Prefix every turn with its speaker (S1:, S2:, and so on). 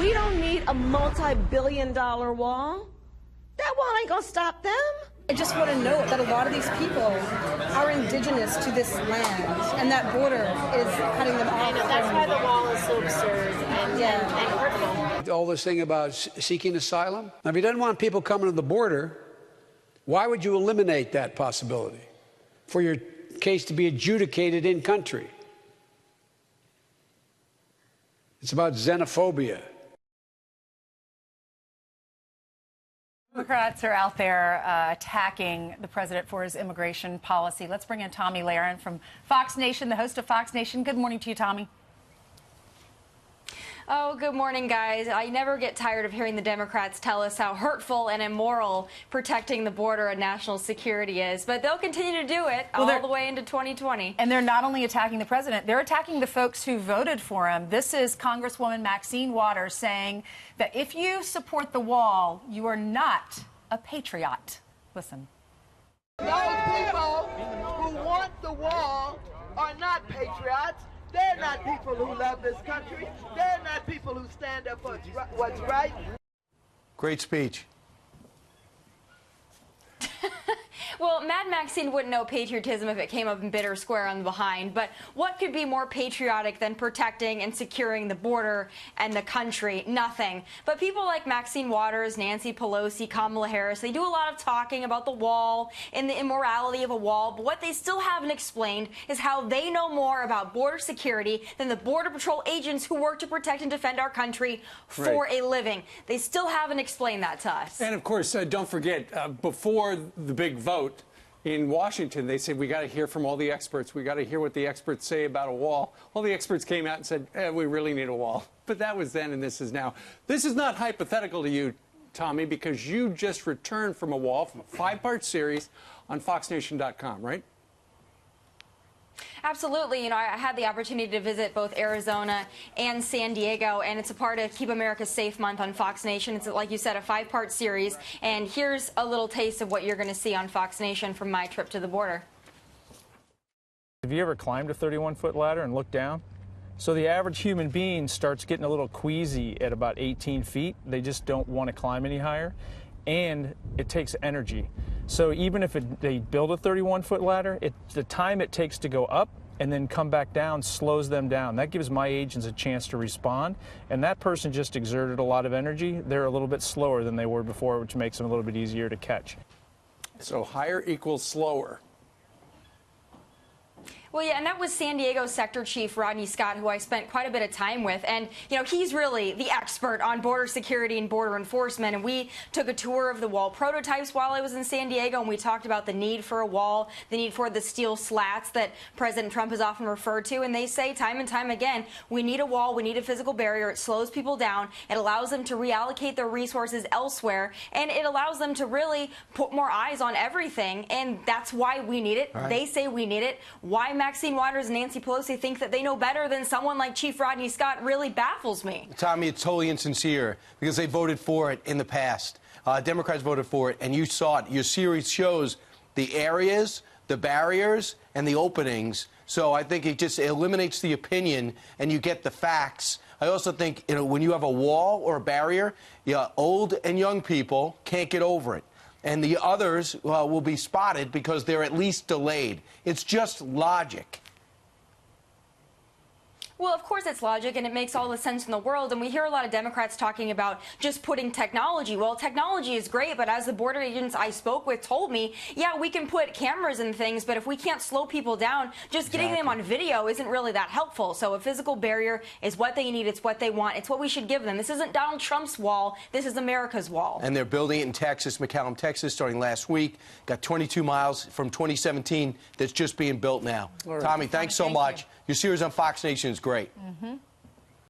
S1: We don't need a multi-billion-dollar wall. That wall ain't gonna stop them.
S2: I just want to note that a lot of these people are indigenous to this land, and that border is cutting them off.
S3: I know, that's why the wall is so absurd and hurtful.
S4: All this thing about seeking asylum. Now, if you didn't want people coming to the border, why would you eliminate that possibility for your case to be adjudicated in country? It's about xenophobia.
S5: Democrats are out there attacking the president for his immigration policy. Let's bring in Tomi Lahren from Fox Nation, the host of Fox Nation. Good morning to you, Tomi.
S6: Oh, good morning, guys. I never get tired of hearing the Democrats tell us how hurtful and immoral protecting the border and national security is, but they'll continue to do it all the way into 2020.
S5: And they're not only attacking the president, they're attacking the folks who voted for him. This is Congresswoman MAXINE saying that if you support the wall, you are not a patriot. Listen.
S7: Those people who want the wall are not patriots. They're not people who love this country. They're not people who stand up for what's right.
S8: Great speech.
S6: Well, Mad Maxine wouldn't know patriotism if it came up in bitter square on the behind, but what could be more patriotic than protecting and securing the border and the country? Nothing. But people like Maxine Waters, Nancy Pelosi, Kamala Harris, they do a lot of talking about the wall and the immorality of a wall, but what they still haven't explained is how they know more about border security than the Border Patrol agents who work to protect and defend our country for a living. They still haven't explained that to us.
S9: And, of course, don't forget, before the big vote in Washington, they said, we got to hear from all the experts. We got to hear what the experts say about a wall. All the experts came out and said, we really need a wall. But that was then and this is now. This is not hypothetical to you, Tomi, because you just returned from a wall, from a 5-part series on FoxNation.com, right?
S6: Absolutely. You know, I had the opportunity to visit both Arizona and San Diego, and it's a part of Keep America Safe Month on Fox Nation. It's, like you said, a 5-part series, and here's a little taste of what you're going to see on Fox Nation from my trip to the border.
S10: Have you ever climbed a 31-foot ladder and looked down? So the average human being starts getting a little queasy at about 18 feet. They just don't want to climb any higher, and it takes energy. So even if they build a 31-foot ladder, the time it takes to go up and then come back down slows them down. That gives my agents a chance to respond, and that person just exerted a lot of energy. They're a little bit slower than they were before, which makes them a little bit easier to catch.
S9: So higher equals slower.
S6: Well, yeah, and that was San Diego Sector Chief Rodney Scott, who I spent quite a bit of time with. And, you know, he's really the expert on border security and border enforcement. And we took a tour of the wall prototypes while I was in San Diego, and we talked about the need for a wall, the need for the steel slats that President Trump has often referred to. And they say time and time again, we need a wall, we need a physical barrier. It slows people down. It allows them to reallocate their resources elsewhere. And it allows them to really put more eyes on everything. And that's why we need it. Right. They say we need it. Why Maxine Waters and Nancy Pelosi think that they know better than someone like Chief Rodney Scott really baffles me.
S8: Tomi, it's totally insincere because they voted for it in the past. Democrats voted for it, and you saw it. Your series shows the areas, the barriers, and the openings. So I think it just eliminates the opinion, and you get the facts. I also think, you know, when you have a wall or a barrier, old and young people can't get over it. And the others will be spotted because they're at least delayed. It's just logic.
S6: Well, of course it's logic, and it makes all the sense in the world. And we hear a lot of Democrats talking about just putting technology. Well, technology is great, but as the border agents I spoke with told me, yeah, we can put cameras and things, but if we can't slow people down, just getting them on video isn't really that helpful. So a physical barrier is what they need. It's what they want. It's what we should give them. This isn't Donald Trump's wall. This is America's wall.
S8: And they're building it in Texas, McAllen, Texas, starting last week. Got 22 miles from 2017 that's just being built now. Right. Tomi, thanks so much. Your series on Fox Nation is great.